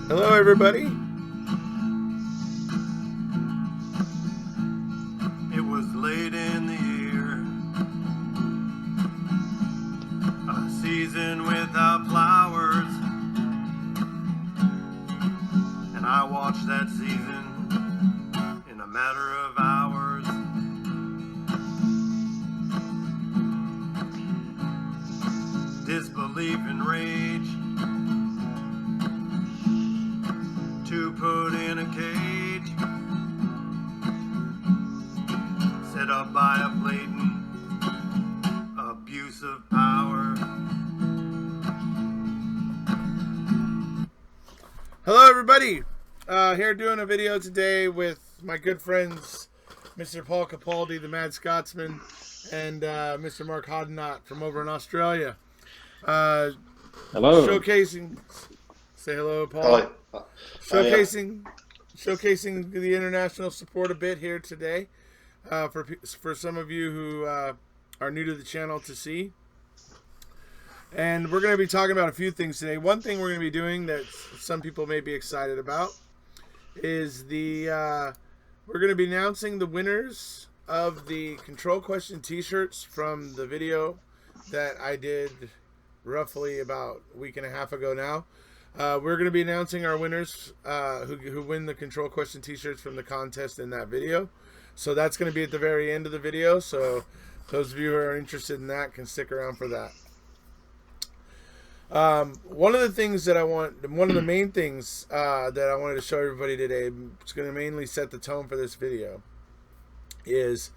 Hello, everybody. It was late in the year, a season without flowers, and I watched that season in a matter of hours. Disbelief and rage to put in a cage, set up by a blatant abuse of power. Hello, everybody. Here doing a video today with my good friends, Mr. Paul Capaldi, the Mad Scotsman, and Mr. Mark Hodnott from over in Australia. Hello. Showcasing. Say hello, Paul. Hello. Showcasing the international support a bit here today. For some of you who are new to the channel to see. And we're going to be talking about a few things today. One thing we're going to be doing that some people may be excited about is we're going to be announcing the winners of the control question t-shirts from the video that I did roughly about a week and a half ago now. We're going to be announcing our winners who win the control question t-shirts from the contest in that video. So that's going to be at the very end of the video. So those of you who are interested in that can stick around for that. One of the main things that I wanted to show everybody today, it's going to mainly set the tone for this video, is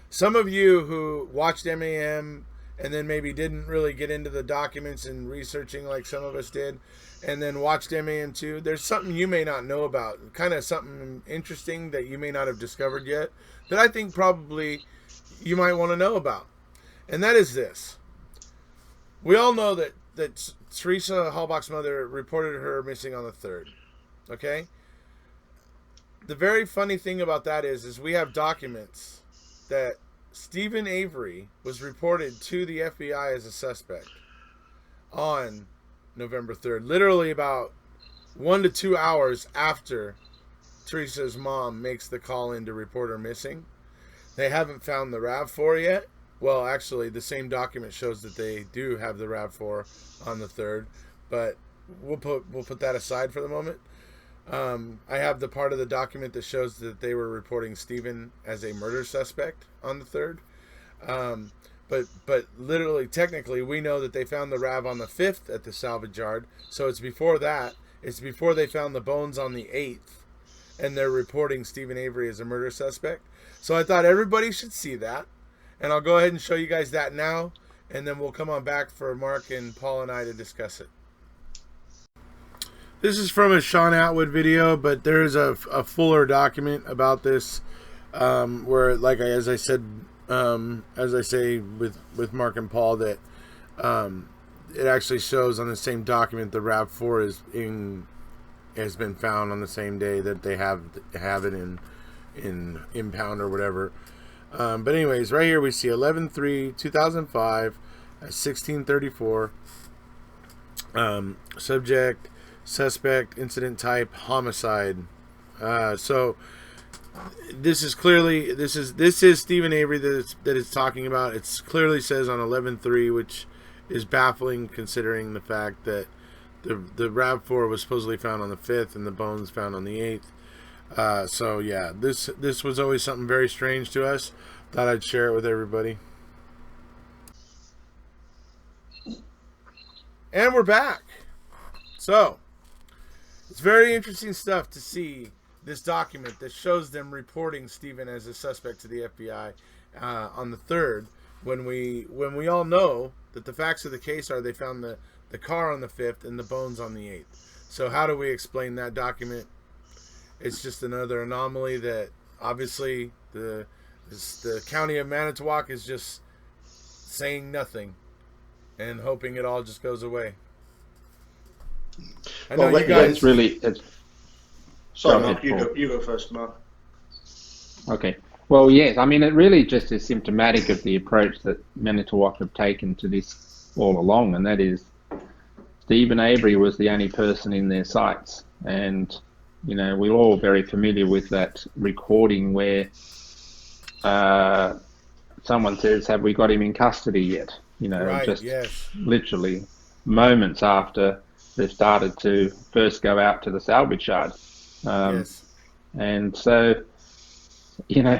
some of you who watched MAM and then maybe didn't really get into the documents and researching like some of us did, and then watched MAM 2. There's something you may not know about, kind of something interesting that you may not have discovered yet, that I think probably you might want to know about. And that is this. We all know that Teresa Halbach's mother reported her missing on the 3rd. Okay? The very funny thing about that is we have documents that Stephen Avery was reported to the FBI as a suspect on November 3rd. Literally about 1 to 2 hours after Teresa's mom makes the call in to report her missing. They haven't found the RAV4 yet. Well, actually, the same document shows that they do have the RAV4 on the 3rd, but we'll put that aside for the moment. I have the part of the document that shows that they were reporting Stephen as a murder suspect on the 3rd. But literally, technically, we know that they found the RAV on the 5th at the salvage yard. So it's before that. It's before they found the bones on the 8th. And they're reporting Stephen Avery as a murder suspect. So I thought everybody should see that. And I'll go ahead and show you guys that now. And then we'll come on back for Mark and Paul and I to discuss it. This is from a Sean Atwood video, but there is a fuller document about this, where, like as I say with Mark and Paul, that it actually shows on the same document the RAV4 has been found on the same day that they have it in impound or whatever. But anyways, right here we see 11/3/2005 at 16:34. Subject, suspect, incident type, homicide. So this is clearly this is Stephen Avery that it's talking about. It clearly says on 11/3, which is baffling considering the fact that the RAV4 was supposedly found on the 5th and the bones found on the 8th. So yeah, this was always something very strange to us. Thought I'd share it with everybody. And we're back. So it's very interesting stuff to see this document that shows them reporting Stephen as a suspect to the FBI on the 3rd, when we all know that the facts of the case are they found the car on the 5th and the bones on the 8th. So how do we explain that document? It's just another anomaly that obviously the county of Manitowoc is just saying nothing and hoping it all just goes away. I know you guys. Sorry, Mark, you go first, Mark. Okay. Well, yes. I mean, it really just is symptomatic of the approach that Manitowoc have taken to this all along, and that is Stephen Avery was the only person in their sights. And, you know, we're all very familiar with that recording where someone says, "Have we got him in custody yet?" You know, Right. just Yes. literally moments after they've started to first go out to the salvage yard. Yes. And so, you know,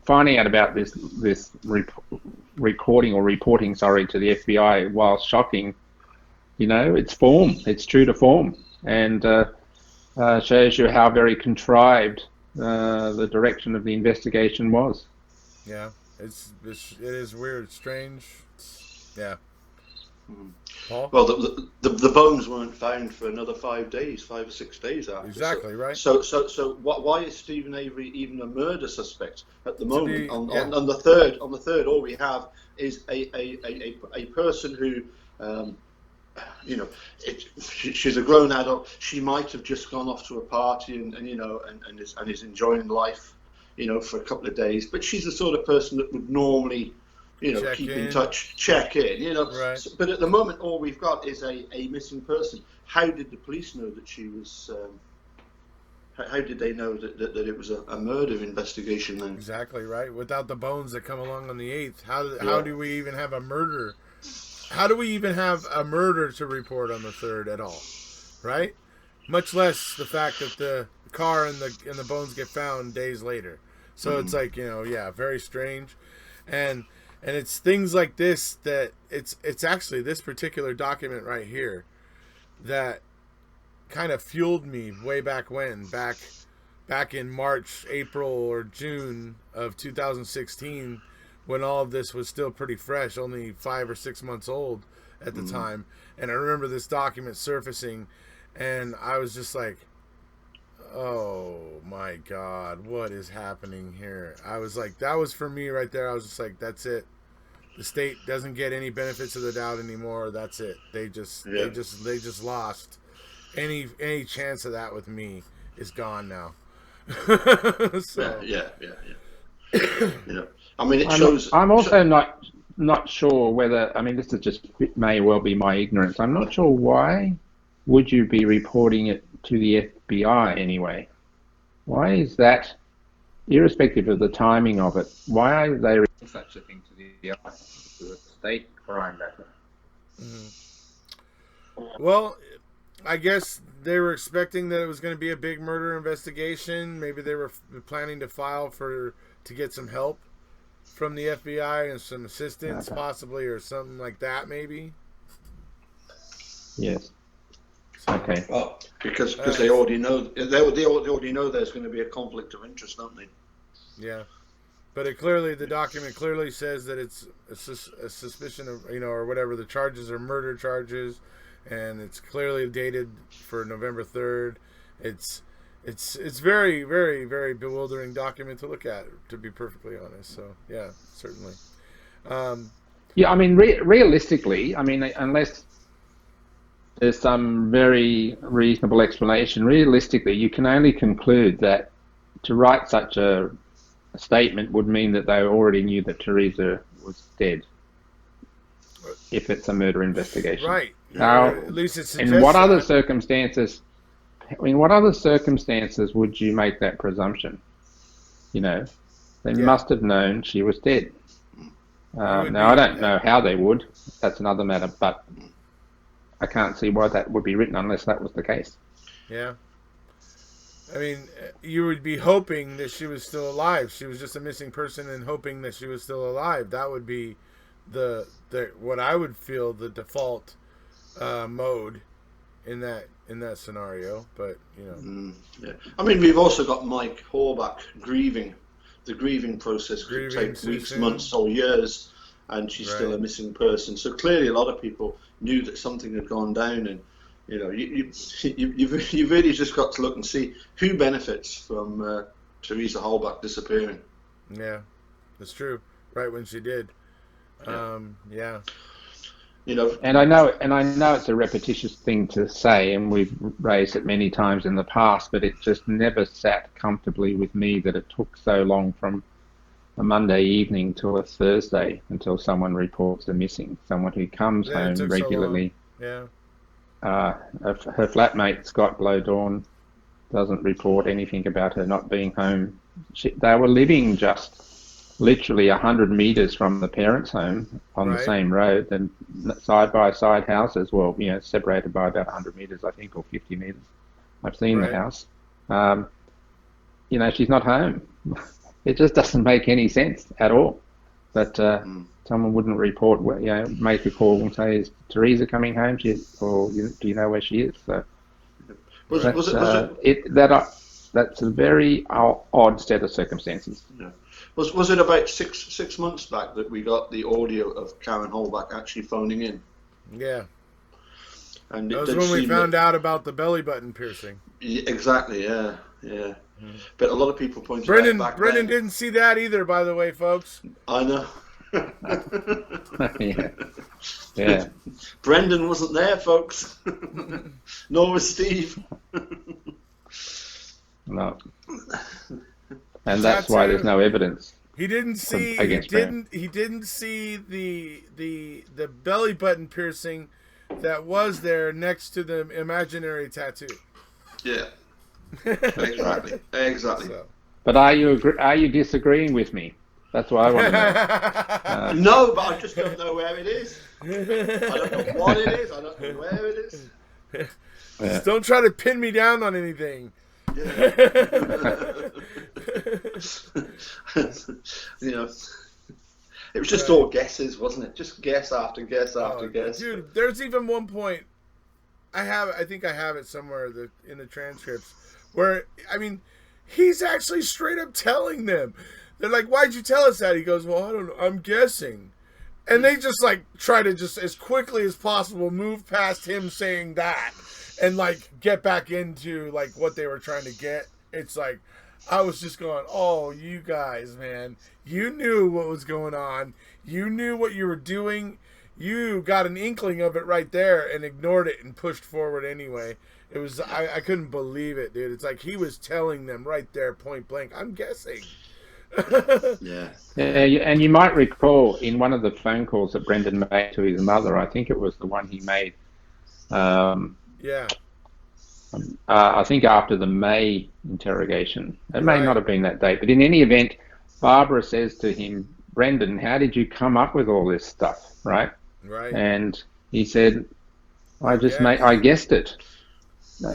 finding out about this recording or reporting, sorry, to the FBI, while shocking, you know, it's form. It's true to form, and shows you how very contrived the direction of the investigation was. Yeah. It is weird, strange. Yeah. Paul? Well, the bones weren't found for another 5 days, 5 or 6 days after. Exactly, right. So why is Stephen Avery even a murder suspect at the moment? On the third, all we have is a person who, you know, she's a grown adult. She might have just gone off to a party and you know and is enjoying life, you know, for a couple of days. But she's the sort of person that would normally, you know, keep in touch, check in, you know. Right. But at the moment, all we've got is a missing person. How did the police know that she was? How did they know that it was a murder investigation then? Exactly right. Without the bones that come along on the 8th, how do we even have a murder? How do we even have a murder to report on the 3rd at all? Right? Much less the fact that the car and the bones get found days later. So it's like, you know, yeah, very strange. And it's things like this that it's actually this particular document right here that kind of fueled me way back when, back in March, April, or June of 2016, when all of this was still pretty fresh, only 5 or 6 months old at the time. And I remember this document surfacing, and I was just like, oh my God, what is happening here? I was like, that was for me right there. I was just like, that's it. The state doesn't get any benefits of the doubt anymore. That's it. They just lost any chance of that with me is gone now. So. Yeah. You know, I mean, it shows. I'm also not sure whether. I mean, this is just may well be my ignorance. I'm not sure why would you be reporting it to the FBI anyway? Why is that, irrespective of the timing of it? Why are they reporting such a thing to the FBI, to the state crime matter? Well, I guess they were expecting that it was going to be a big murder investigation. Maybe they were planning to file to get some help from the FBI and some assistance, possibly, or something like that, maybe. Yes. Okay. Well, because they already know they already know there's going to be a conflict of interest, don't they? Yeah, but the document clearly says that it's a suspicion of, you know, or whatever, the charges are murder charges, and it's clearly dated for November 3rd. It's very, very, very bewildering document to look at, to be perfectly honest. So yeah, certainly. Yeah, I mean, realistically, I mean, unless there's some very reasonable explanation, realistically, you can only conclude that to write such a statement would mean that they already knew that Teresa was dead, if it's a murder investigation. Right. Now, at least it suggests in what other that. circumstances? In what other circumstances would you make that presumption? You know, they must have known she was dead. Now, I don't know how they would. That's another matter, but I can't see why that would be written unless that was the case. Yeah. I mean, you would be hoping that she was still alive. She was just a missing person, and hoping that she was still alive. That would be the what I would feel the default mode in that scenario. But you know, yeah. I mean, we've also got Mike Horbach grieving. The grieving process could take weeks, months, or years, and she's still a missing person. So clearly, a lot of people knew that something had gone down, and you know, you've really just got to look and see who benefits from Teresa Horbach disappearing. Yeah, that's true. Right when she did. Yeah. You know, and I know it's a repetitious thing to say, and we've raised it many times in the past, but it just never sat comfortably with me that it took so long from a Monday evening to a Thursday until someone reports a missing, someone who comes home regularly. So her flatmate, Scott Blowdawn, doesn't report anything about her not being home. They were living just literally 100 metres from the parents' home on the same road, and side-by-side houses, well, separated by about 100 metres, I think, or 50 metres. I've seen the house. She's not home. It just doesn't make any sense at all. But someone wouldn't report, make a call and say, is Teresa coming home? Or do you know where she is? So that's a very odd set of circumstances. Yeah. Was it about six months back that we got the audio of Karen Holbach actually phoning in? Yeah. And that was when we found out about the belly button piercing. Yeah, exactly, yeah. But a lot of people pointed out back Brendan then. didn't see that either, by the way, folks. I know. Yeah. Brendan wasn't there, folks. Nor was Steve. No. And that's why there's no evidence. He didn't see. He didn't see the belly button piercing that was there next to the imaginary tattoo. Yeah. Exactly. So. But are you disagreeing with me? That's what I want to know. No, but I just don't know where it is. I don't know what it is. I don't know where it is. Just don't try to pin me down on anything. Yeah. It was just all guesses, wasn't it? Just guess after guess after guess. Dude, there's even one point. I think I have it somewhere in the transcripts where, he's actually straight up telling them. They're like, "Why'd you tell us that?" He goes, "Well, I don't know. I'm guessing." And they just try to just as quickly as possible move past him saying that and get back into what they were trying to get. It's I was just going, "Oh, you guys, man, you knew what was going on. You knew what you were doing. You got an inkling of it right there and ignored it and pushed forward anyway." It was, I couldn't believe it, dude. It's he was telling them right there, point blank, "I'm guessing." Yeah. And you might recall in one of the phone calls that Brendan made to his mother, I think it was the one he made. Yeah. I think after the May interrogation. It may not have been that date, but in any event, Barbara says to him, "Brendan, how did you come up with all this stuff?" Right. And he said, I guessed it.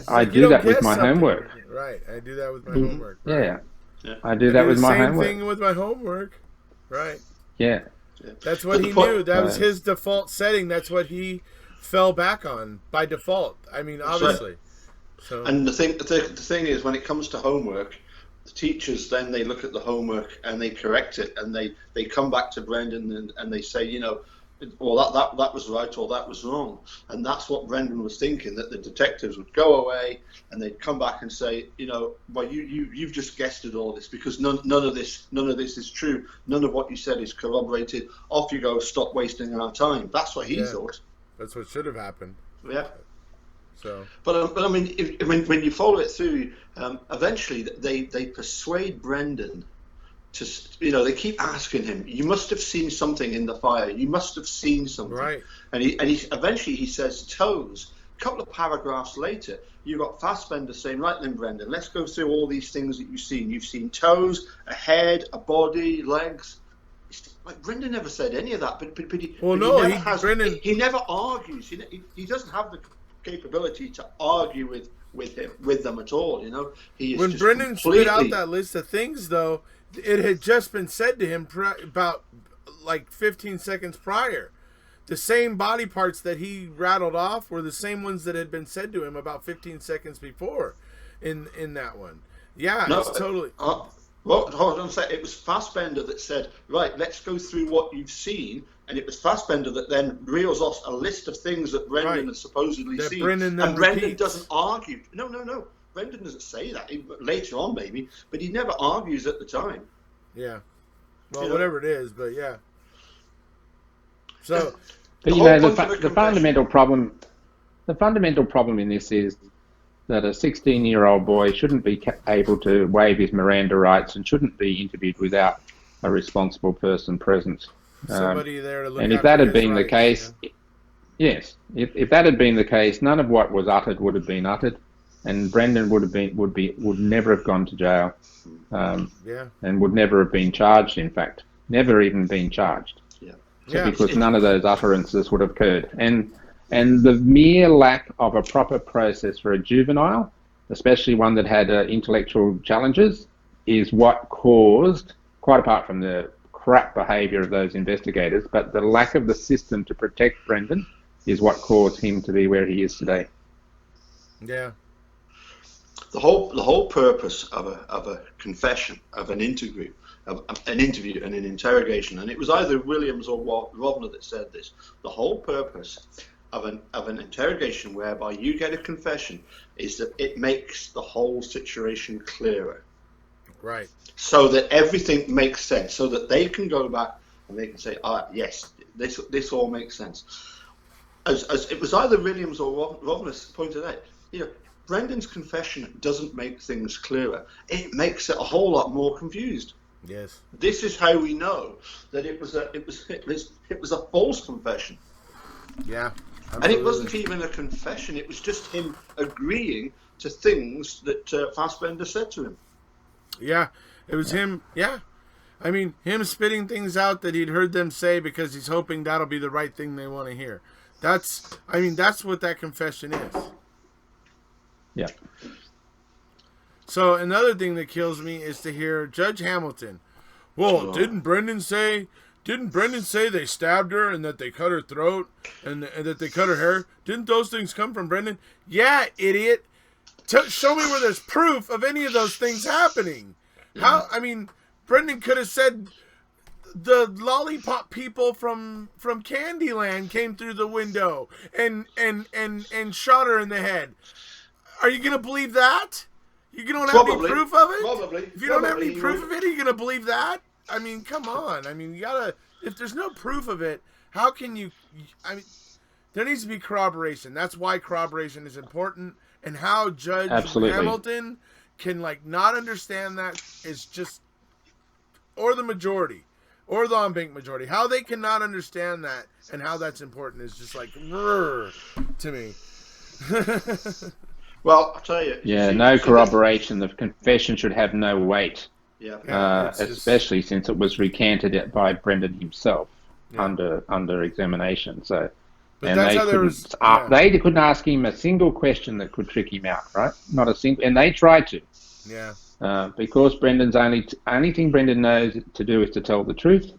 I do that with my homework. Right. I do that with my homework. Right? Yeah. I do that with my homework. Same thing with my homework. Right. Yeah. That's what he knew. That was his default setting. That's what he fell back on by default. Obviously. Right. So. And the thing is, when it comes to homework, the teachers then they look at the homework and they correct it, and they come back to Brendan and they say, well, that was right or that was wrong. And that's what Brendan was thinking, that the detectives would go away and they'd come back and say, well, you've just guessed at all this because none of this is true. None of what you said is corroborated. Off you go. Stop wasting our time. That's what he thought. That's what should have happened. Yeah. So. But when you follow it through, eventually they persuade Brendan. They keep asking him, "You must have seen something in the fire. You must have seen something." Right. And he eventually he says toes. A couple of paragraphs later, you got Fassbender saying, "Right then, Brendan, let's go through all these things that you've seen. You've seen toes, a head, a body, legs." Brendan never said any of that, but he never argues. He doesn't have the capability to argue with them at all. He is when Brendan spit out that list of things, though. It had just been said to him about 15 seconds prior. The same body parts that he rattled off were the same ones that had been said to him about 15 seconds before in that one. Yeah, no, it's totally... Well, hold on a sec. It was Fassbender that said, "Right, let's go through what you've seen." And it was Fassbender that then reels off a list of things that Brendan had supposedly seen. Brendan doesn't argue. No. Brendan doesn't say that. Later on, maybe, but he never argues at the time. Yeah. Well, whatever it is, but yeah. So, but the fundamental problem in this is that a 16-year-old boy shouldn't be able to waive his Miranda rights and shouldn't be interviewed without a responsible person present. Somebody there to look and if that had been the case, Yes, if that had been the case, none of what was uttered would have been uttered, and Brendan would never have gone to jail, and would never have been charged. In fact, never even been charged. Because none of those utterances would have occurred, and the mere lack of a proper process for a juvenile, especially one that had intellectual challenges, is what caused, quite apart from the crap behaviour of those investigators, but the lack of the system to protect Brendan is what caused him to be where he is today. Yeah. The whole purpose of a confession, of an interview, and an interrogation, and it was either Williams or Rovner that said this. The whole purpose of an interrogation whereby you get a confession is that it makes the whole situation clearer. Right. So that everything makes sense, so that they can go back and they can say, yes, this all makes sense. As it was either Williams or Rovner pointed out, Brendan's confession doesn't make things clearer. It makes it a whole lot more confused. Yes. This is how we know that it was a false confession. Yeah. Absolutely. And it wasn't even a confession. It was just him agreeing to things that Fassbender said to him. Yeah. It was him. Yeah. I mean, him spitting things out that he'd heard them say because he's hoping that'll be the right thing they want to hear. That's what that confession is. Yeah. So another thing that kills me is to hear Judge Hamilton. Well, didn't Brendan say they stabbed her and that they cut her throat and that they cut her hair? Didn't those things come from Brendan? Yeah, idiot. Show me where there's proof of any of those things happening. How? I mean, Brendan could have said the lollipop people from Candyland came through the window and shot her in the head. Are you gonna believe that? You don't have any proof of it? Probably. If you don't have any proof of it, are you gonna believe that? I mean, come on. I mean, you gotta. If there's no proof of it, how can you? I mean, there needs to be corroboration. That's why corroboration is important. And how Judge Hamilton can not understand that is just, or the majority, or the on-bank majority, how they cannot understand that and how that's important is just to me. Well, I'll tell you. Yeah, no corroboration. The confession should have no weight. Yeah. Especially since it was recanted by Brendan himself under examination. So, but they couldn't ask him a single question that could trick him out, right? Not a single, and they tried to. Yeah. Because Brendan's only thing Brendan knows to do is to tell the truth,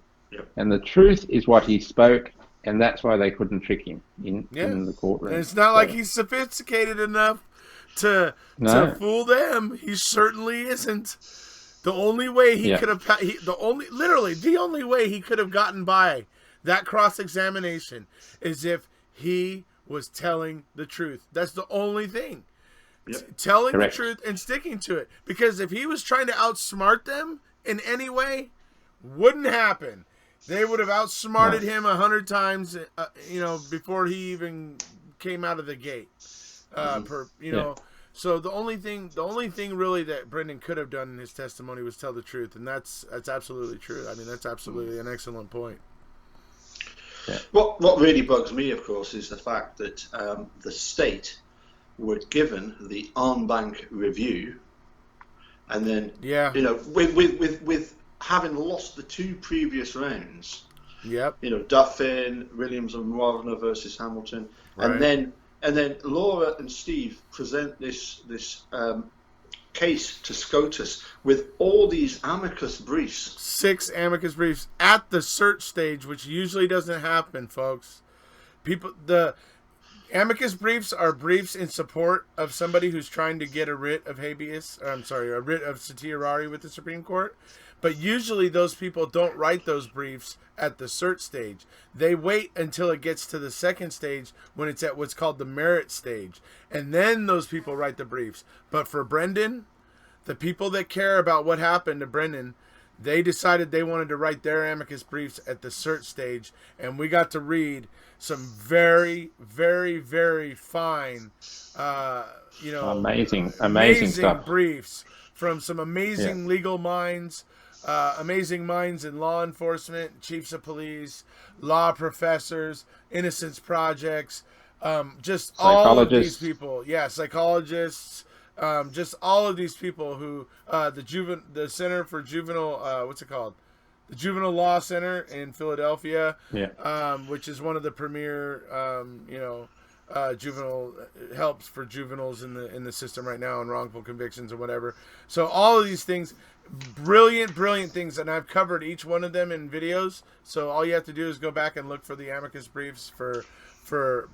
and the truth is what he spoke. And that's why they couldn't trick him in the courtroom. And it's not like he's sophisticated enough to fool them. He certainly isn't. The only way he could have, the only way he could have gotten by that cross-examination is if he was telling the truth. That's the only thing. Telling the truth and sticking to it. Because if he was trying to outsmart them in any way, wouldn't happen. They would have outsmarted him 100 times, before he even came out of the gate. So the only thing really that Brendan could have done in his testimony was tell the truth, and that's absolutely true. I mean, that's absolutely an excellent point. Yeah. What really bugs me, of course, is the fact that the state were given the en-banc review, and then with having lost the two previous rounds, Duffin, Williams and Rovner versus Hamilton, and then Laura and Steve present this case to SCOTUS with all these amicus briefs. 6 amicus briefs at the search stage, which usually doesn't happen, folks. The amicus briefs are briefs in support of somebody who's trying to get a writ of a writ of certiorari with the Supreme Court. But usually those people don't write those briefs at the search stage. They wait until it gets to the second stage when it's at what's called the merit stage. And then those people write the briefs. But for Brendan, the people that care about what happened to Brendan, they decided they wanted to write their amicus briefs at the search stage. And we got to read some very, very, very fine, amazing stuff. Briefs from some amazing legal minds. amazing minds in law enforcement, chiefs of police, law professors, innocence projects, just all of these people. Yeah, psychologists. Just all of these people who the Center for Juvenile what's it called? The Juvenile Law Center in Philadelphia, which is one of the premier juvenile helps for juveniles in the system right now, and wrongful convictions or whatever. So all of these things, brilliant things, and I've covered each one of them in videos. So all you have to do is go back and look for the amicus briefs for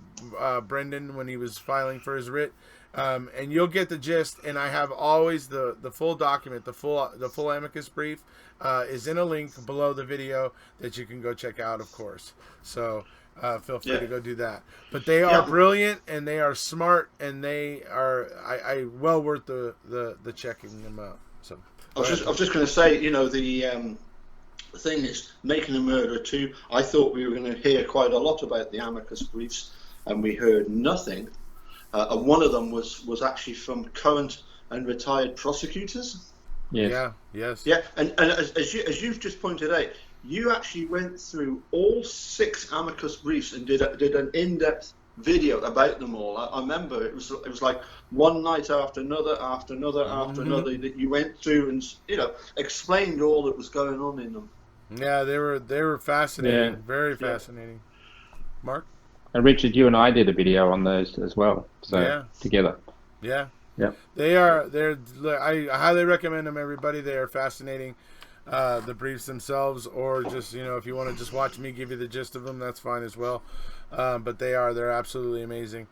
Brendan when he was filing for his writ. And you'll get the gist. And I have always the full document, the full amicus brief is in a link below the video that you can go check out, of course. So feel free to go do that. But they are brilliant, and they are smart, and they are I well worth the checking them out. So I was just going to say, the thing is, Making a Murderer 2, I thought we were going to hear quite a lot about the amicus briefs, and we heard nothing. And one of them was actually from current and retired prosecutors. Yes. Yeah. Yes. Yeah. And as you've just pointed out, you actually went through all 6 amicus briefs and did an in-depth video about them all. I remember it was like one night after another that you went through and explained all that was going on in them. Yeah, they were fascinating. Very fascinating. Mark? And Richard, you and I did a video on those as well. So together. Yeah. Yeah. I highly recommend them, everybody. They are fascinating. The briefs themselves, or just, if you want to just watch me give you the gist of them, that's fine as well. But they're absolutely amazing.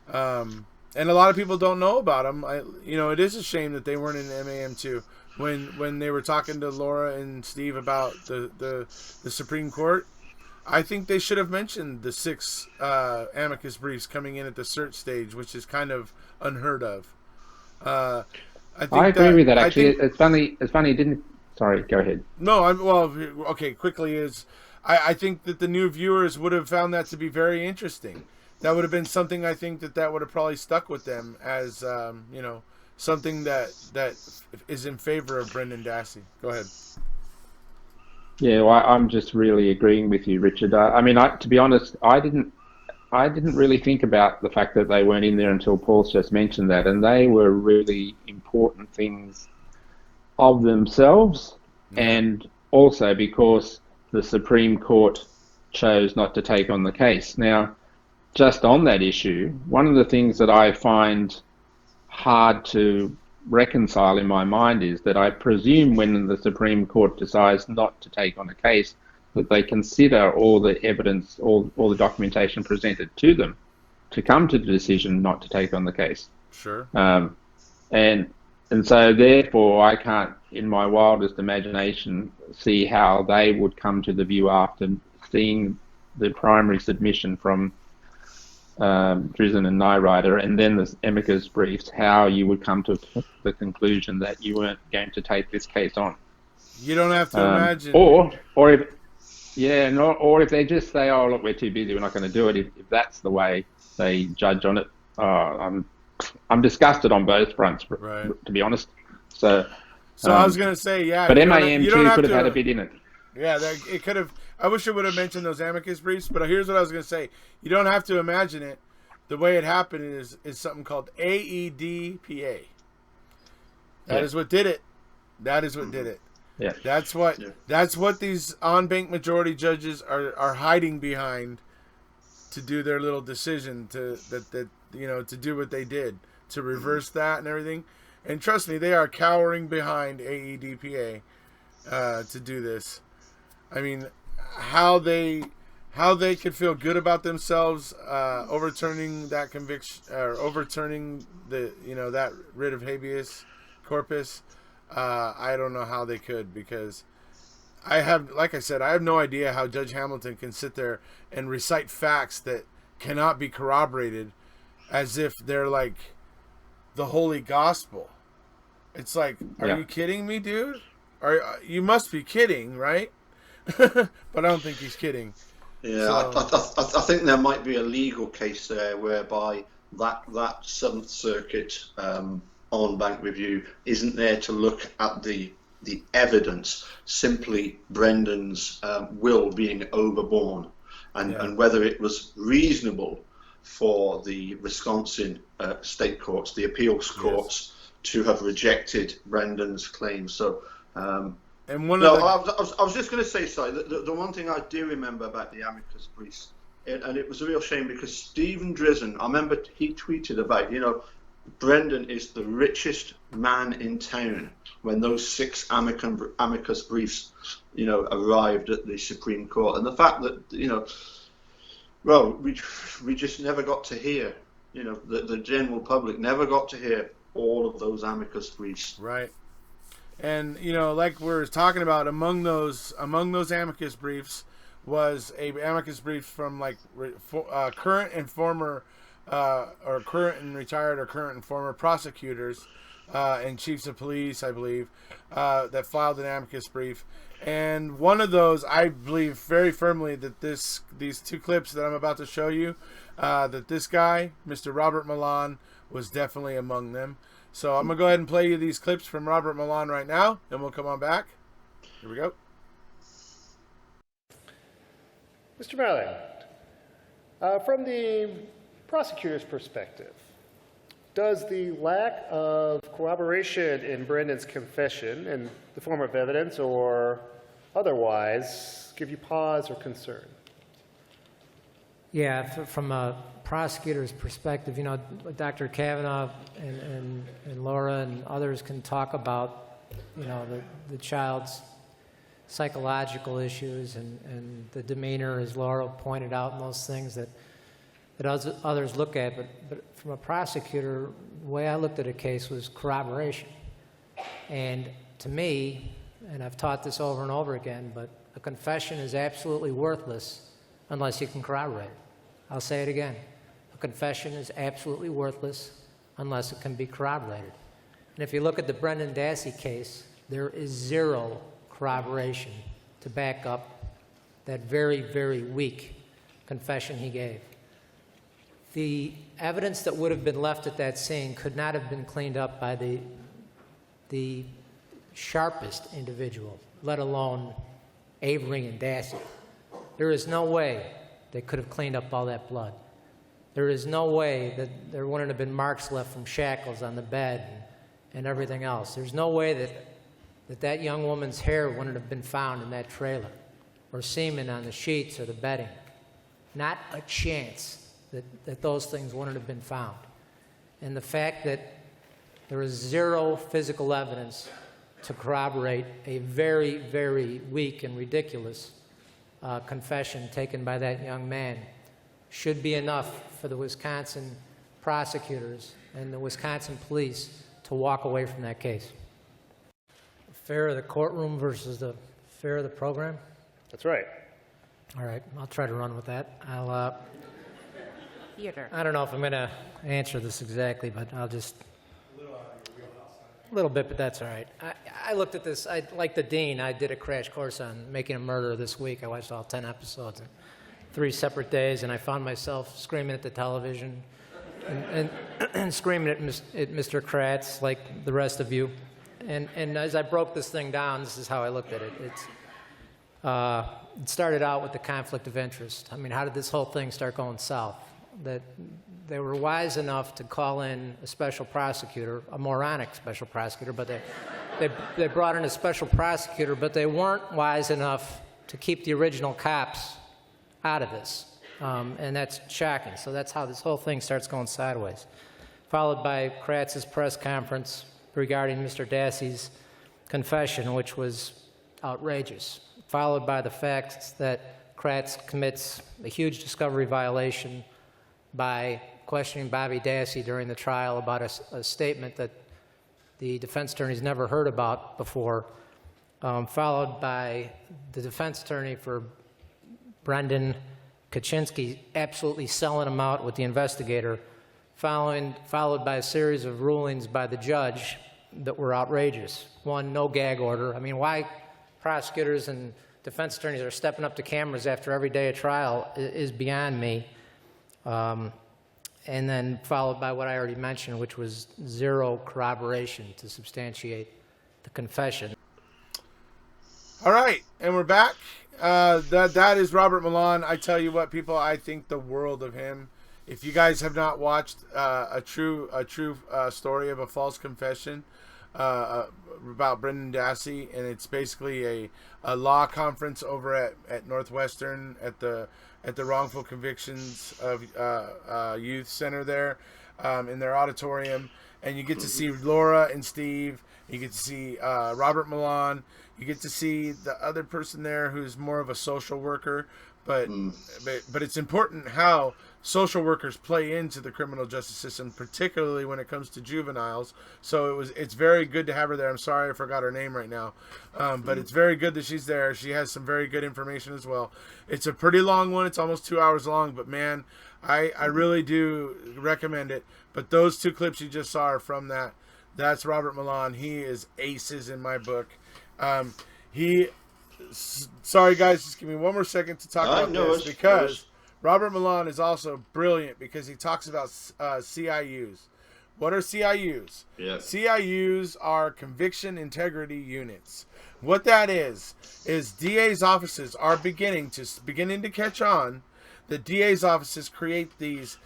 And a lot of people don't know about them. It is a shame that they weren't in MAM2 when they were talking to Laura and Steve about the Supreme Court. I think they should have mentioned the 6 amicus briefs coming in at the Tshirt stage, which is kind of unheard of. I agree with that. Actually, it's funny. It didn't. Sorry, go ahead. No, okay. Quickly I think that the new viewers would have found that to be very interesting. That would have been something, I think that would have probably stuck with them as something that is in favor of Brendan Dassey. Go ahead. Yeah, well, I'm just really agreeing with you, Richard. To be honest, I didn't really think about the fact that they weren't in there until Paul's just mentioned that, and they were really important things of themselves, and also because the Supreme Court chose not to take on the case. Now, just on that issue, one of the things that I find hard to reconcile in my mind is that I presume when the Supreme Court decides not to take on a case, that they consider all the evidence, all the documentation presented to them to come to the decision not to take on the case. Sure. And so therefore I can't, in my wildest imagination, see how they would come to the view after seeing the primary submission from Drizzen and Nyrider, and then the amicus briefs, how you would come to the conclusion that you weren't going to take this case on. You don't have to imagine. Or if they just say, "Oh, look, we're too busy, we're not going to do it." If that's the way they judge on it, I'm disgusted on both fronts, to be honest. So I was going to say, yeah. But MAM2 could have had a bit in it. Yeah, it could have. I wish it would have mentioned those amicus briefs, but here's what I was going to say. You don't have to imagine it. The way it happened is something called AEDPA. That is what did it. That is what did it. Yeah. That's what these on-bank majority judges are hiding behind to do their little decision to do what they did, to reverse that and everything. And trust me, they are cowering behind AEDPA to do this. I mean, how they could feel good about themselves overturning that conviction, or overturning that writ of habeas corpus. I don't know how they could, because like I said, I have no idea how Judge Hamilton can sit there and recite facts that cannot be corroborated as if they're like the holy gospel. It's like, are you kidding me, dude? You must be kidding, right? But I don't think he's kidding. Yeah, so, I think there might be a legal case there whereby that Seventh Circuit on bank review isn't there to look at the the evidence, simply Brendan's will being overborne, and whether it was reasonable for the Wisconsin state courts, the appeals courts, to have rejected Brendan's claims. So, I was just going to say, sorry, the one thing I do remember about the amicus briefs, and it was a real shame because Stephen Drizzen, I remember he tweeted about, Brendan is the richest man in town when those 6 amicus briefs, arrived at the Supreme Court. And the fact that, well, we just never got to hear, the general public never got to hear all of those amicus briefs. Right. And, like we're talking about, among those amicus briefs was a amicus brief from current and former or current and retired or current and former prosecutors and chiefs of police, I believe, that filed an amicus brief. And one of those, I believe very firmly that these 2 clips that I'm about to show you, that this guy, Mr. Robert Milan, was definitely among them. So I'm going to go ahead and play you these clips from Robert Milan right now, and we'll come on back. Here we go. Mr. Marlin, from the prosecutor's perspective, does the lack of corroboration in Brendan's confession in the form of evidence or otherwise give you pause or concern? Yeah, from a prosecutor's perspective, Dr. Kavanaugh and Laura and others can talk about, the child's psychological issues and the demeanor, as Laura pointed out, and those things that others look at. But from a prosecutor, the way I looked at a case was corroboration. And to me, and I've taught this over and over again, but a confession is absolutely worthless unless you can corroborate it. I'll say it again. A confession is absolutely worthless unless it can be corroborated. And if you look at the Brendan Dassey case, there is 0 corroboration to back up that very, very weak confession he gave. The evidence that would have been left at that scene could not have been cleaned up by the sharpest individual, let alone Avery and Dassey. There is no way they could have cleaned up all that blood. There is no way that there wouldn't have been marks left from shackles on the bed and everything else. There's no way that young woman's hair wouldn't have been found in that trailer, or semen on the sheets or the bedding. Not a chance that those things wouldn't have been found. And the fact that there is 0 physical evidence to corroborate a very, very weak and ridiculous confession taken by that young man should be enough for the Wisconsin prosecutors and the Wisconsin police to walk away from that case. Fair of the courtroom versus the fair of the program? That's right. All right, I'll try to run with that. I don't know if I'm going to answer this exactly, but I'll just... A little bit, but that's all right. I looked at this, like the dean, I did a crash course on Making a Murderer this week. I watched all 10 episodes in 3 separate days, and I found myself screaming at the television and screaming at Mr. Kratz, like the rest of you. And as I broke this thing down, this is how I looked at it. It started out with the conflict of interest. I mean, how did this whole thing start going south? That they were wise enough to call in a special prosecutor, a moronic special prosecutor, but they brought in a special prosecutor, but they weren't wise enough to keep the original cops out of this. And that's shocking. So that's how this whole thing starts going sideways. Followed by Kratz's press conference regarding Mr. Dassey's confession, which was outrageous. Followed by the fact that Kratz commits a huge discovery violation by questioning Bobby Dassey during the trial about a statement that the defense attorney's never heard about before, followed by the defense attorney for Brendan Kaczynski absolutely selling him out with the investigator, followed by a series of rulings by the judge that were outrageous. One, no gag order. I mean, why prosecutors and defense attorneys are stepping up to cameras after every day of trial is beyond me. And then followed by what I already mentioned, which was 0 corroboration to substantiate the confession. All right, and we're back. That is Robert Milan. I tell you what, people, I think the world of him. If you guys have not watched a true story of a false confession about Brendan Dassey, and it's basically a law conference over at Northwestern at the wrongful convictions of youth center there in their auditorium, and you get to see Laura and Steve. You get to see Robert Milan. You get to see the other person there who's more of a social worker, but it's important how social workers play into the criminal justice system, particularly when it comes to juveniles. So it's very good to have her there. I'm sorry I forgot her name right now, but it's very good that she's there. She has some very good information as well. It's a pretty long one. It's almost 2 hours long, but man, I really do recommend it. But those two clips you just saw are from that. That's Robert Milan. He is aces in my book. Sorry guys, just give me one more second to talk about this, because Robert Milan is also brilliant because he talks about CIUs. What are CIUs? Yeah. CIUs are conviction integrity units. What that is DA's offices are beginning to catch on. The DA's offices create these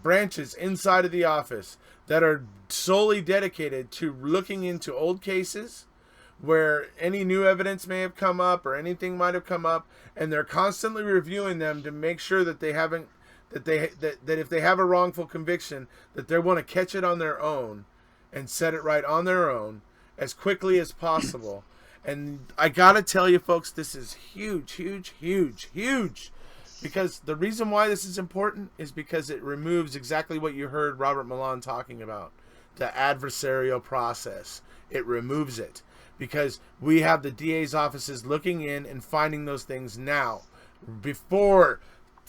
branches inside of the office that are solely dedicated to looking into old cases where any new evidence may have come up or anything might have come up, and they're constantly reviewing them to make sure that they haven't that if they have a wrongful conviction, that they want to catch it on their own and set it right on their own as quickly as possible. And I gotta tell you folks, this is huge, because the reason why this is important is because it removes exactly what you heard Robert Milan talking about, the adversarial process. It removes it because we have the DA's offices looking in and finding those things now, before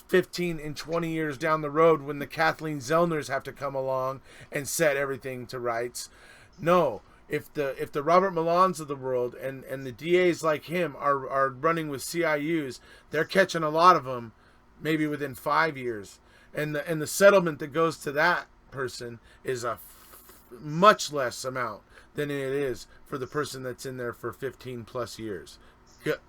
15 and 20 years down the road when the Kathleen Zellners have to come along and set everything to rights. No, if the Robert Milans of the world and the DAs like him are running with CIUs, they're catching a lot of them maybe within 5 years, and the settlement that goes to that person is a much less amount than it is for the person that's in there for 15 plus years.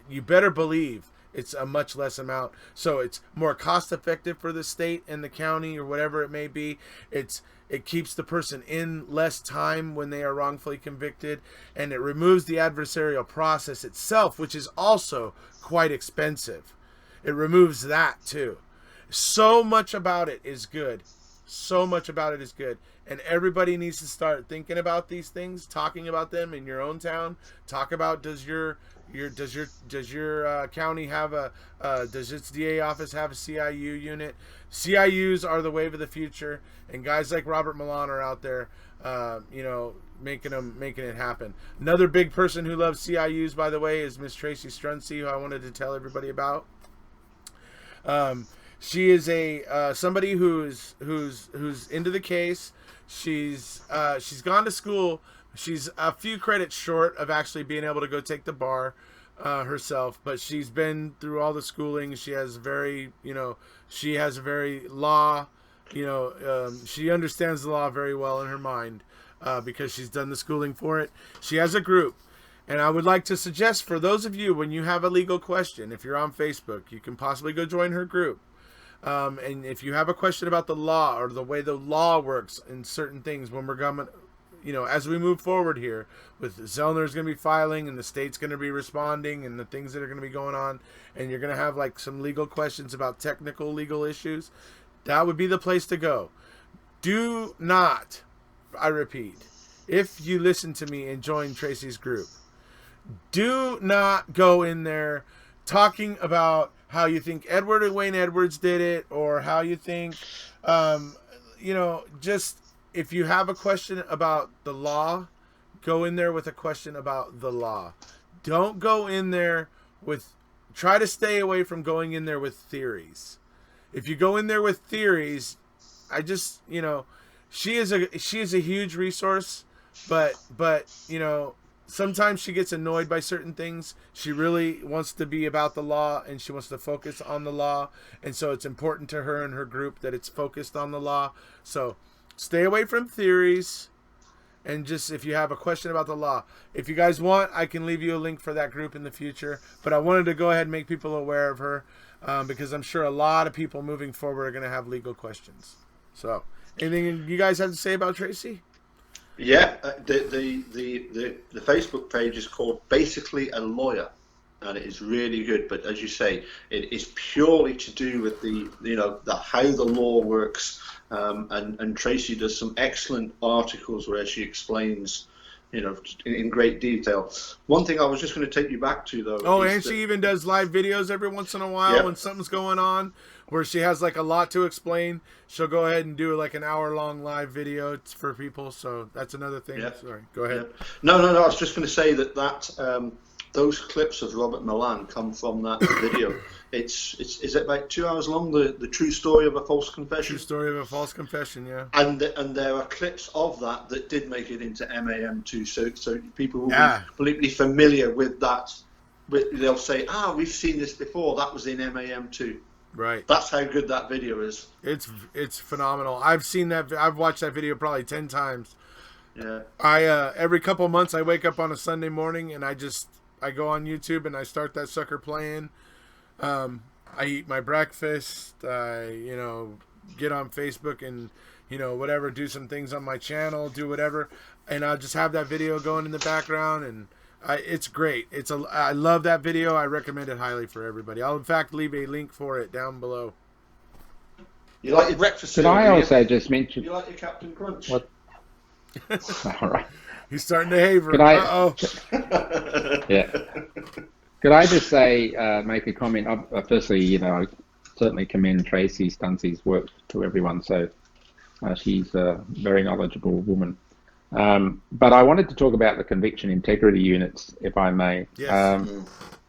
You better believe it's a much less amount, so it's more cost effective for the state and the county or whatever it may be. It keeps the person in less time when they are wrongfully convicted, and it removes the adversarial process itself, which is also quite expensive. It removes that too. So much about it is good. So much about it is good. And everybody needs to start thinking about these things, talking about them in your own town. Talk about, does your county have does its DA office have a CIU unit? CIUs are the wave of the future, and guys like Robert Milan are out there, making it happen. Another big person who loves CIUs, by the way, is Miss Tracy Strunsey, who I wanted to tell everybody about. She is somebody who's into the case. She's gone to school. She's a few credits short of actually being able to go take the bar herself, but she's been through all the schooling. She has very law, she understands the law very well in her mind because she's done the schooling for it. She has a group. And I would like to suggest for those of you, when you have a legal question, if you're on Facebook, you can possibly go join her group. And if you have a question about the law or the way the law works in certain things, when we're going, as we move forward here, with Zellner's going to be filing and the state's going to be responding and the things that are going to be going on, and you're going to have like some legal questions about technical legal issues, that would be the place to go. Do not, I repeat, if you listen to me and join Tracy's group, do not go in there talking about how you think Edward and Wayne Edwards did it, or how you think, just if you have a question about the law, go in there with a question about the law. Don't go in there try to stay away from going in there with theories. If you go in there with theories, she is a huge resource, but sometimes she gets annoyed by certain things. She really wants to be about the law, and she wants to focus on the law. And so it's important to her and her group that it's focused on the law. So stay away from theories And just if you have a question about the law, if you guys want, I can leave you a link for that group in the future. But I wanted to go ahead and make people aware of her because I'm sure a lot of people moving forward are going to have legal questions. So, anything you guys have to say about Tracy? Yeah, the Facebook page is called Basically a Lawyer, and it is really good. But as you say, it is purely to do with the how the law works. And Tracy does some excellent articles where she explains, in great detail. One thing I was just going to take you back to, though. Oh, and she even does live videos every once in a while when something's going on, where she has like a lot to explain. She'll go ahead and do like an hour-long live video for people. So that's another thing. Yep. Sorry, go ahead. Yep. No. I was just going to say that those clips of Robert Milan come from that video. Is it about 2 hours long? The true story of a false confession. True story of a false confession, yeah. And there are clips of that did make it into MAM2, so people will be completely familiar with that. They'll say, we've seen this before. That was in MAM2. Right. That's how good that video is. It's phenomenal. I've seen that. I've watched that video probably 10 times. Yeah. I every couple of months I wake up on a Sunday morning and I go on YouTube and I start that sucker playing. I eat my breakfast. I get on Facebook and whatever, do some things on my channel, do whatever, and I'll just have that video going in the background, and it's great. I love that video. I recommend it highly for everybody. I'll in fact leave a link for it down below. You like your breakfast? Could I also just mention? You like your Captain Crunch? What? All right. He's starting to haver. Yeah. Could I just say, make a comment? Firstly, I certainly commend Tracy Stunsey's work to everyone. So she's a very knowledgeable woman. But I wanted to talk about the conviction integrity units, if I may. Yes.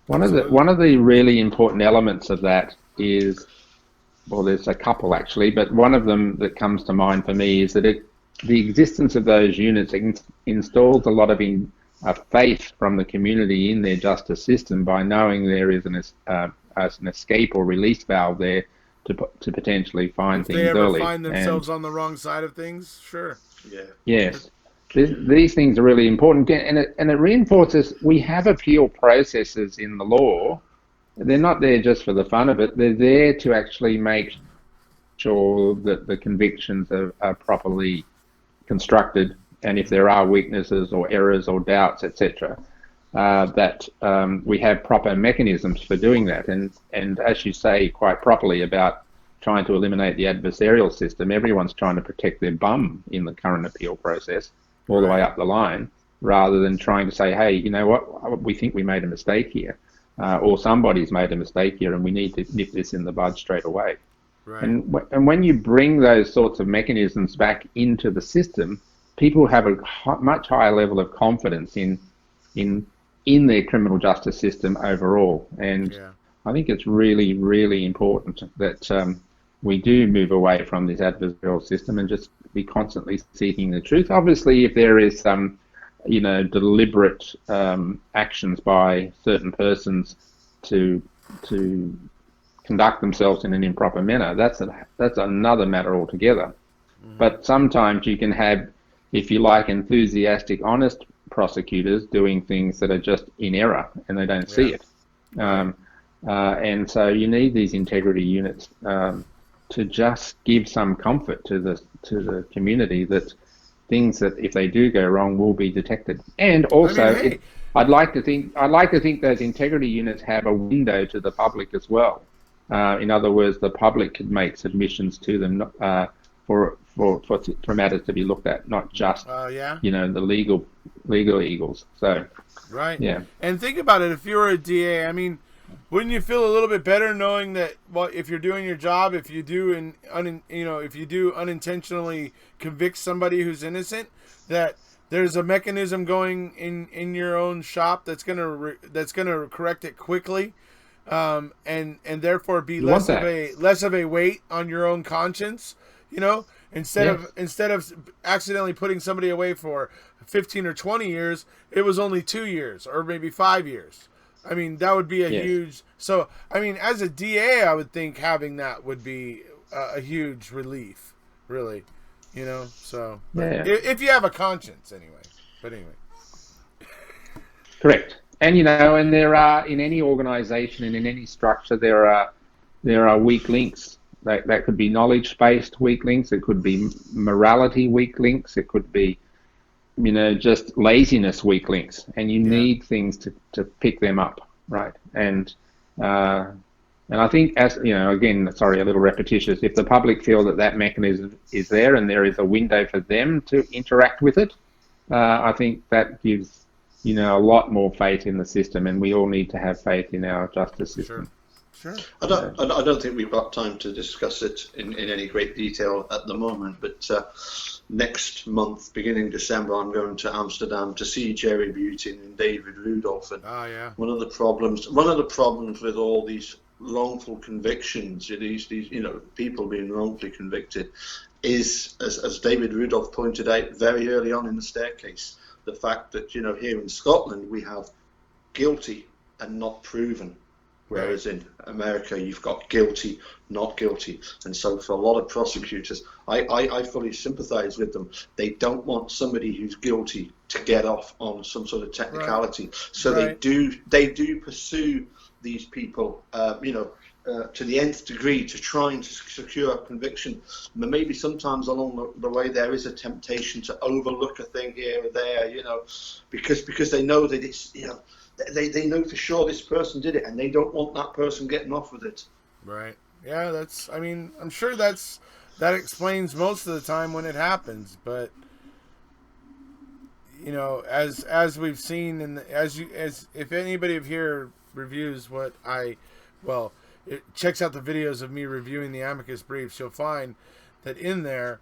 One of the really important elements of that is, well, there's a couple actually, but one of them that comes to mind for me is that the existence of those units installs a lot of faith from the community in their justice system by knowing there is an escape or release valve there to potentially find things early. If they ever find themselves on the wrong side of things, sure. Yeah. Yes. These things are really important, and it reinforces we have appeal processes in the law. They're not there just for the fun of it. They're there to actually make sure that the convictions are properly constructed, and if there are weaknesses or errors or doubts, etc., that we have proper mechanisms for doing that. And as you say quite properly about trying to eliminate the adversarial system, everyone's trying to protect their bum in the current appeal process all the way up the line, rather than trying to say, hey, you know what, we think we made a mistake here, or somebody's made a mistake here and we need to nip this in the bud straight away. Right. And when you bring those sorts of mechanisms back into the system, people have a much higher level of confidence in their criminal justice system overall. And I think it's really, really important that we do move away from this adversarial system and just be constantly seeking the truth. Obviously, if there is some, deliberate actions by certain persons to conduct themselves in an improper manner, that's another matter altogether. Mm-hmm. But sometimes you can have, if you like, enthusiastic, honest prosecutors doing things that are just in error and they don't see it. And so you need these integrity units to just give some comfort to the community that things that if they do go wrong will be detected. And also, I'd like to think those integrity units have a window to the public as well. In other words, the public could make submissions to them for matters to be looked at, not just the legal eagles. So And think about it. If you were a DA, I mean, wouldn't you feel a little bit better knowing that, well, if you're doing your job, if you do unintentionally convict somebody who's innocent, that there's a mechanism going in your own shop that's gonna correct it quickly, and therefore be less of a weight on your own conscience, instead of accidentally putting somebody away for 15 or 20 years, it was only 2 years or maybe 5 years. I mean, that would be a huge. So, I mean, as a DA, I would think having that would be a huge relief, really. You know, so Yeah. if you have a conscience, anyway. But anyway, Correct. And and there are in any organisation and in any structure there are weak links. That could be knowledge-based weak links. It could be morality weak links. It could be just laziness weak links. And you need things to pick them up, right? And I think, as again, sorry, a little repetitious. If the public feel that mechanism is there and there is a window for them to interact with it, I think that gives a lot more faith in the system, and we all need to have faith in our justice system. Sure. I don't think we've got time to discuss it in any great detail at the moment, but next month, beginning December, I'm going to Amsterdam to see Jerry Butin and David Rudolph. And one of the problems with all these wrongful convictions, these people being wrongfully convicted, is, as David Rudolph pointed out very early on in the staircase, the fact that here in Scotland we have guilty and not proven, whereas in America you've got guilty, not guilty. And so for a lot of prosecutors, I fully sympathise with them. They don't want somebody who's guilty to get off on some sort of technicality. So they do pursue these people, to the nth degree to try and secure a conviction. But maybe sometimes along the way there is a temptation to overlook a thing here or there, because they know that it's, they know for sure this person did it and they don't want that person getting off with it. Right. Yeah, I'm sure that explains most of the time when it happens, but as we've seen, and as if anybody of here reviews it checks out the videos of me reviewing the amicus briefs, you'll find that in there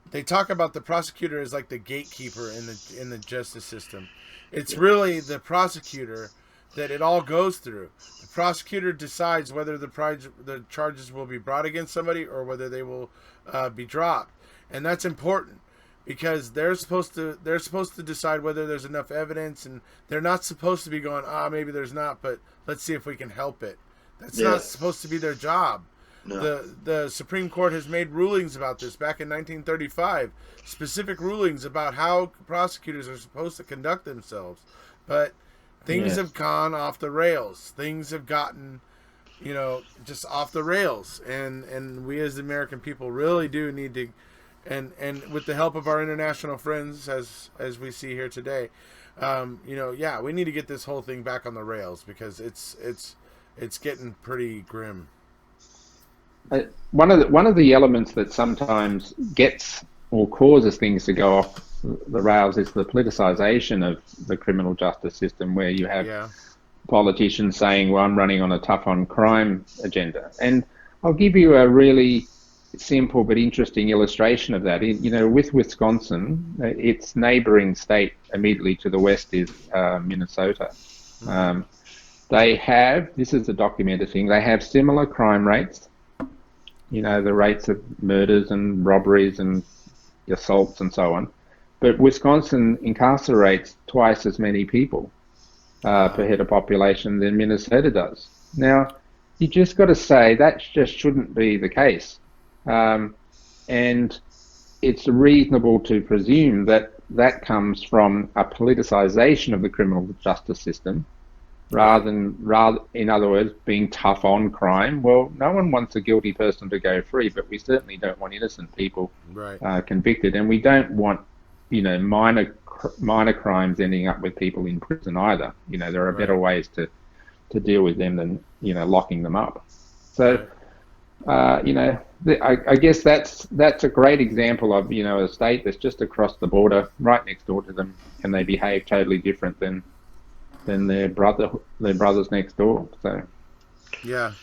they talk about the prosecutor as like the gatekeeper in the justice system. It's really the prosecutor that it all goes through. The prosecutor decides whether the charges will be brought against somebody or whether they will be dropped, and that's important because they're supposed to decide whether there's enough evidence, and they're not supposed to be going, maybe there's not, but let's see if we can help it. That's not supposed to be their job. No. The Supreme Court has made rulings about this back in 1935, specific rulings about how prosecutors are supposed to conduct themselves. But things have gone off the rails. Things have gotten, just off the rails. And we as the American people really do need to, and with the help of our international friends, as we see here today, we need to get this whole thing back on the rails because it's getting pretty grim. One of the elements that sometimes gets or causes things to go off the rails is the politicization of the criminal justice system, where you have politicians saying, well, I'm running on a tough on crime agenda. And I'll give you a really simple but interesting illustration of that. With Wisconsin, its neighboring state immediately to the west is Minnesota. They have, this is a documented thing, they have similar crime rates, the rates of murders and robberies and assaults and so on. But Wisconsin incarcerates twice as many people per head of population than Minnesota does. Now, you just got to say that just shouldn't be the case. And it's reasonable to presume that comes from a politicization of the criminal justice system, rather, in other words, being tough on crime. Well, no one wants a guilty person to go free, but we certainly don't want innocent people convicted, and we don't want, minor crimes ending up with people in prison either. There are better ways to deal with them than locking them up. So, I guess that's a great example of a state that's just across the border, right next door to them, and they behave totally different than their brothers next door. So yeah.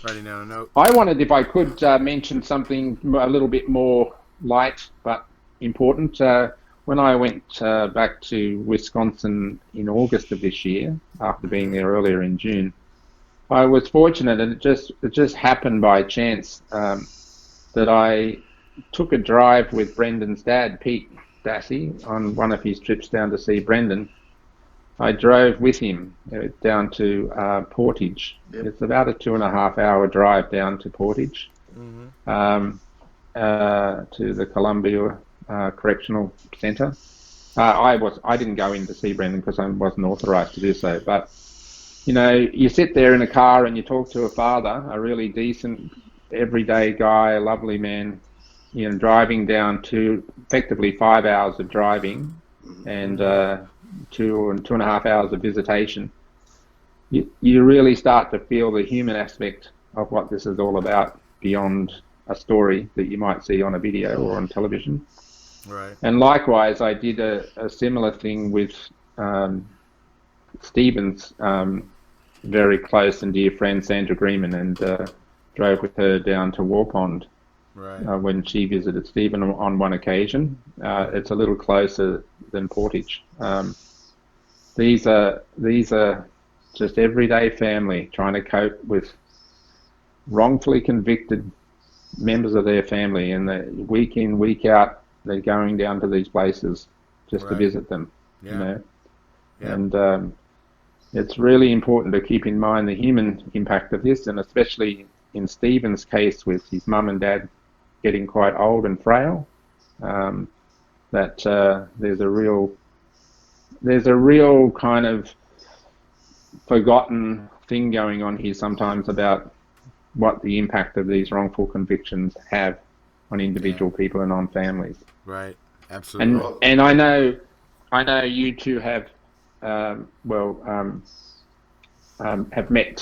Writing down a note. I wanted, if I could, mention something a little bit more light but important. When I went back to Wisconsin in August of this year, after being there earlier in June, I was fortunate, and it just happened by chance, that I took a drive with Brendan's dad, Pete Dassey, on one of his trips down to see Brendan. I drove with him down to Portage. Yep. It's about a 2.5 hour drive down to Portage. to the Columbia Correctional Center. I didn't go in to see Brendan because I wasn't authorized to do so. But you know, you sit there in a car and you talk to a father, a really decent, everyday guy, a lovely man, you know, driving down to effectively 5 hours of driving and 2.5 hours of visitation. You really start to feel the human aspect of what this is all about beyond a story that you might see on a video or on television. Right. And likewise, I did a similar thing with Stephen's very close and dear friend Sandra Greenman, and drove with her down to War Pond when she visited Stephen on one occasion. It's a little closer than Portage. These are just everyday family trying to cope with wrongfully convicted members of their family, and week in, week out, they're going down to these places just to visit them. You know, and it's really important to keep in mind the human impact of this, and especially in Stephen's case with his mum and dad getting quite old and frail, that there's a real kind of forgotten thing going on here sometimes about what the impact of these wrongful convictions have on individual people and on families. Right. Absolutely. And I know you two have have met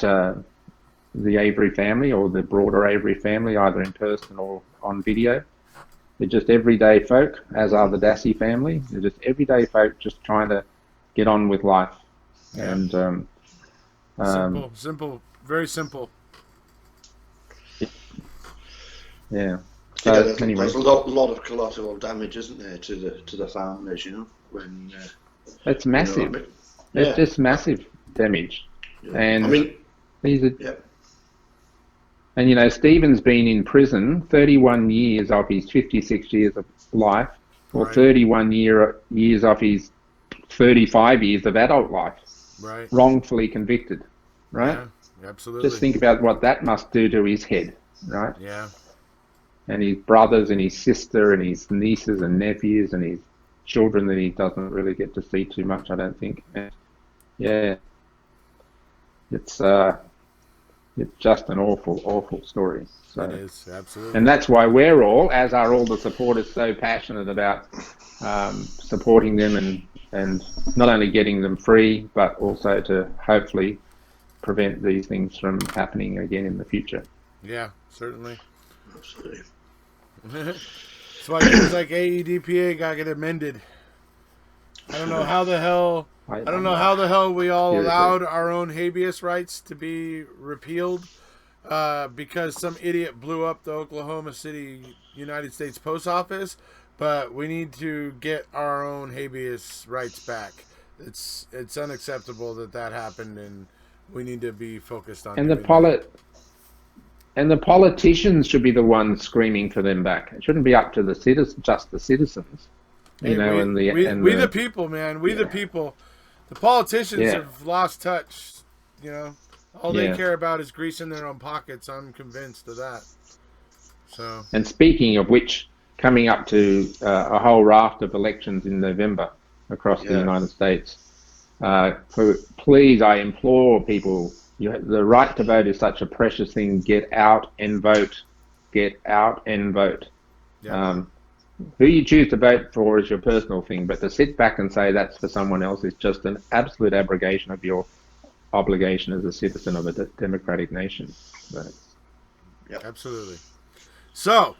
the Avery family or the broader Avery family, either in person or on video. They're just everyday folk, as are the Dassey family. They're just everyday folk just trying to get on with life. Yeah. And simple, very simple. Yeah. So anyway, there's a lot of collateral damage, isn't there, to the families? You know, when it's massive. You know what I mean? It's just massive damage. Yeah. And I mean, these are. And you know, Stephen's been in prison 31 years of his 56 years of life, or 31 years of his 35 years of adult life, wrongfully convicted, right? Yeah, absolutely. Just think about what that must do to his head, right? Yeah. And his brothers and his sister and his nieces and nephews and his children that he doesn't really get to see too much, I don't think. And yeah, it's just an awful story. So, it is, absolutely. And that's why we're all, as are all the supporters, so passionate about supporting them and not only getting them free, but also to hopefully prevent these things from happening again in the future. Yeah, certainly. Absolutely. That's why things like AEDPA got to get amended. I don't know how the hell we all allowed our own habeas rights to be repealed because some idiot blew up the Oklahoma City United States Post Office, but we need to get our own habeas rights back. It's unacceptable that happened, and we need to be focused on And the politicians should be the ones screaming for them back. It shouldn't be up to the citizens. You know, we the people, man. We the people. The politicians have lost touch. You know, all they care about is greasing their own pockets. I'm convinced of that. So. And speaking of which, coming up to a whole raft of elections in November across the United States. Please, I implore people. The right to vote is such a precious thing. Get out and vote. Get out and vote. Yeah. Who you choose to vote for is your personal thing, but to sit back and say that's for someone else is just an absolute abrogation of your obligation as a citizen of a democratic nation. Absolutely. So,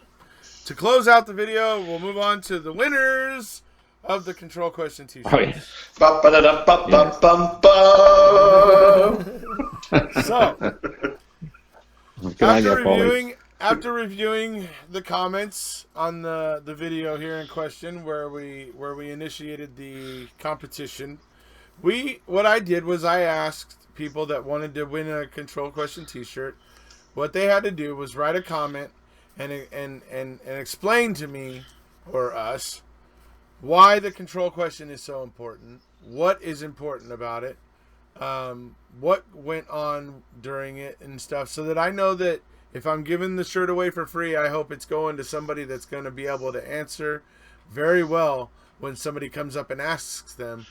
to close out the video, we'll move on to the winners of the Control Question T-shirt. So, after reviewing the comments on the video here in question, where we initiated the competition, what I did was I asked people that wanted to win a Control Question T-shirt, what they had to do was write a comment and explain to me or us why the control question is so important, what is important about it, what went on during it and stuff, so that I know that if I'm giving the shirt away for free, I hope it's going to somebody that's going to be able to answer very well when somebody comes up and asks them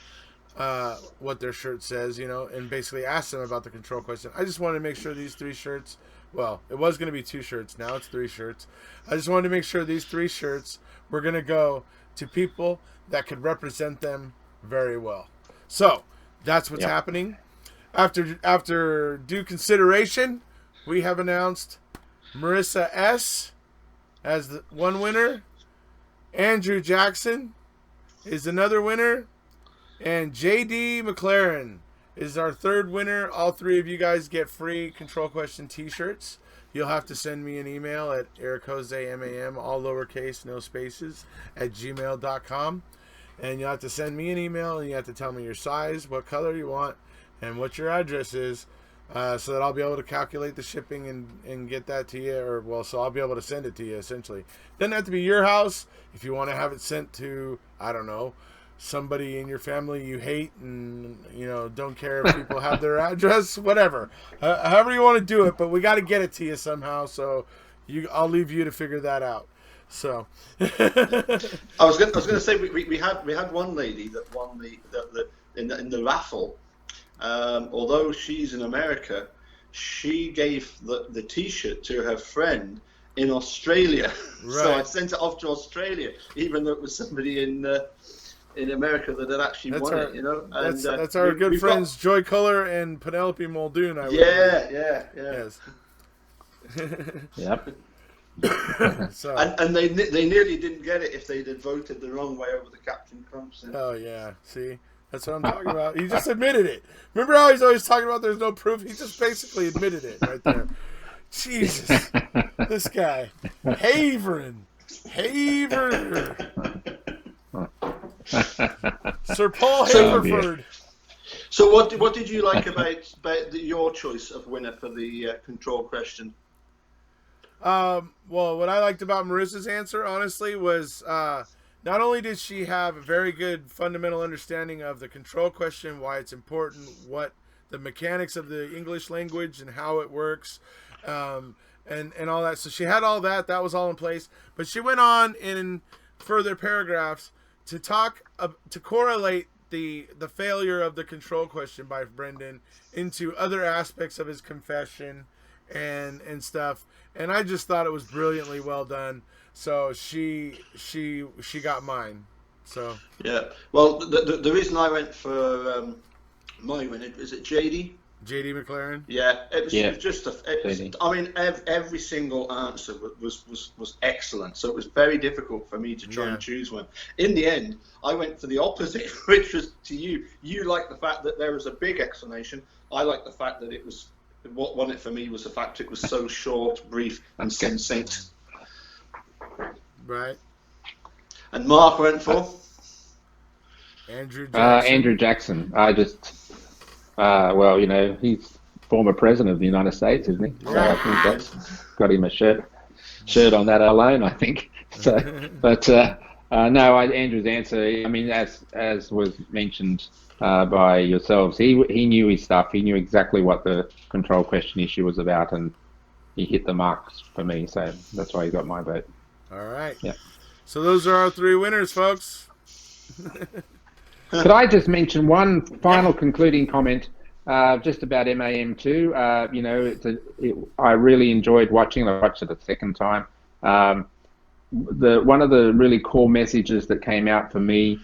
what their shirt says, you know, and basically ask them about the control question. I just wanted to make sure these 3 shirts, well, it was going to be 2 shirts, now it's 3 shirts. I just wanted to make sure these 3 shirts were going to go to people that could represent them very well. So that's what's happening. After due consideration, we have announced Marissa S. as the one winner. Andrew Jackson is another winner. And J.D. McLaren is our 3rd winner. All 3 of you guys get free control question t-shirts. You'll have to send me an email at ericjose, all lowercase, no spaces, at gmail.com. And you'll have to send me an email, and you have to tell me your size, what color you want, and what your address is, so that I'll be able to calculate the shipping and get that to you. So I'll be able to send it to you, essentially. Doesn't have to be your house. If you want to have it sent to, I don't know, somebody in your family you hate and, you know, don't care if people have their address, whatever. However you want to do it, but we got to get it to you somehow, so I'll leave you to figure that out. So I was going to say we had one lady that won in the raffle. Although she's in America, she gave the T-shirt to her friend in Australia. Right. So I sent it off to Australia, even though it was somebody in America that had actually won it. You know, and that's our good friends Joy Culler and Penelope Muldoon. Yes. Yep. So. And they nearly didn't get it if they had voted the wrong way over the Captain Crunch thing. Oh yeah, see, that's what I'm talking about. He just admitted it. Remember how he's always talking about there's no proof? He just basically admitted it right there. Jesus, this guy, Haverin, Sir Paul Haverford. So what did you like about your choice of winner for the control question? Well, what I liked about Marissa's answer, honestly, was not only did she have a very good fundamental understanding of the control question, why it's important, what the mechanics of the English language and how it works, and all that. So she had all that. That was all in place. But she went on in further paragraphs to talk to correlate the failure of the control question by Brendan into other aspects of his confession and stuff. And I just thought it was brilliantly well done. So she got mine. So yeah. Well, the reason I went for my winner is it JD McLaren. Yeah, it was just I mean, every single answer was excellent. So it was very difficult for me to try and choose one. In the end, I went for the opposite, which was to you. You liked the fact that there was a big explanation. I liked the fact that it was. What won it for me was the fact it was so short, brief, and succinct. Right. And Mark went for Andrew Jackson. Andrew Jackson. I just, well, you know, he's former president of the United States, isn't he? So I think that's got him a shirt on that alone, I think. So, but no, Andrew's answer. I mean, as was mentioned by yourselves, he knew his stuff. He knew exactly what the control question issue was about, and he hit the marks for me. So that's why he got my vote. All right. Yeah. So those are our 3 winners, folks. Could I just mention one final concluding comment just about MAM2? You know, I really enjoyed watching it. I watched it a second time. One of the really core messages that came out for me,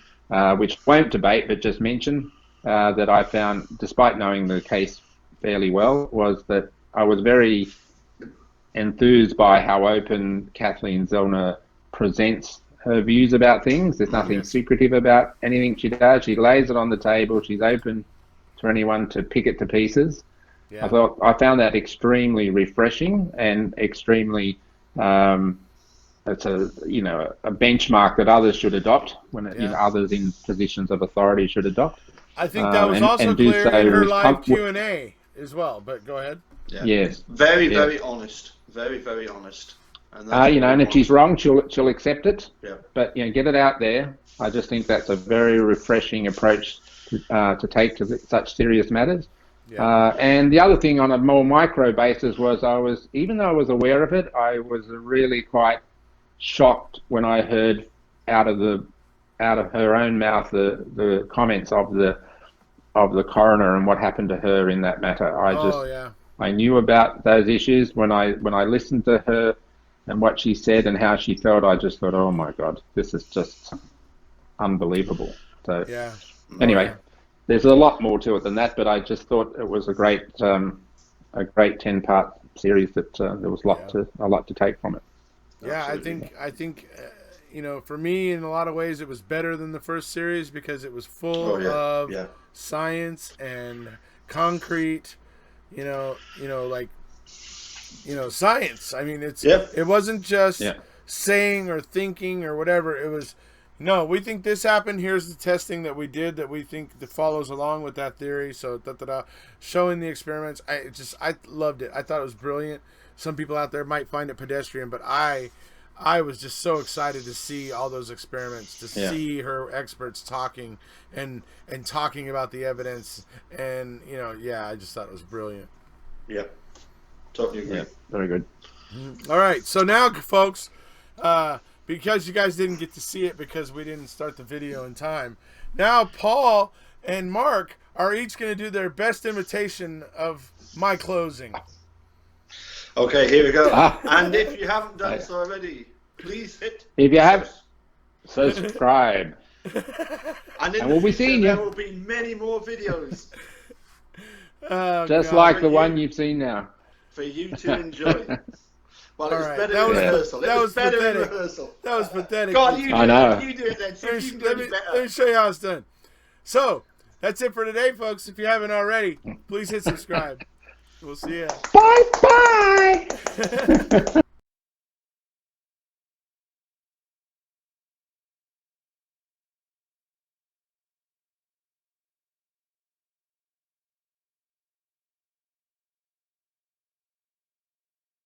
which won't debate but just mention, that I found, despite knowing the case fairly well, was that I was very enthused by how open Kathleen Zellner presents her views about things. There's nothing secretive about anything she does. She lays it on the table. She's open to anyone to pick it to pieces. Yeah. I found that extremely refreshing and extremely it's a benchmark that others should adopt when others in positions of authority should adopt. I think that was also clear in her live Q&A as well. But go ahead. Yeah. Yes. Very honest. Very, very honest. And and if she's wrong, she'll accept it. Yeah. But get it out there. I just think that's a very refreshing approach to take to such serious matters. And the other thing on a more micro basis was even though I was aware of it, I was really quite shocked when I heard out of her own mouth the comments of the coroner and what happened to her in that matter. I knew about those issues when I listened to her and what she said and how she felt. I just thought, oh my God, this is just unbelievable. So anyway, there's a lot more to it than that, but I just thought it was a great 10-part series that there was a lot to take from it. Yeah, absolutely. I think for me, in a lot of ways, it was better than the first series because it was full of science and concrete, science. I mean, it wasn't just saying or thinking or whatever. It was, no, we think this happened. Here's the testing that we did that we think that follows along with that theory. So showing the experiments. I loved it. I thought it was brilliant. Some people out there might find it pedestrian, but I was just so excited to see all those experiments, to see her experts talking and talking about the evidence, and I just thought it was brilliant. Yeah, totally agree. Yeah, very good. All right, so now, folks, because you guys didn't get to see it because we didn't start the video in time, now Paul and Mark are each going to do their best imitation of my closing. Okay, here we go. And if you haven't done so already, please hit. If you have, subscribe. And we'll be seeing you. There will be many more videos. Just like the one you've seen now. For you to enjoy. Well, it was better in rehearsal. It was better in rehearsal. That was pathetic. God, you do it. You do it then. Let me show you how it's done. So, that's it for today, folks. If you haven't already, please hit subscribe. We'll see you. Bye-bye.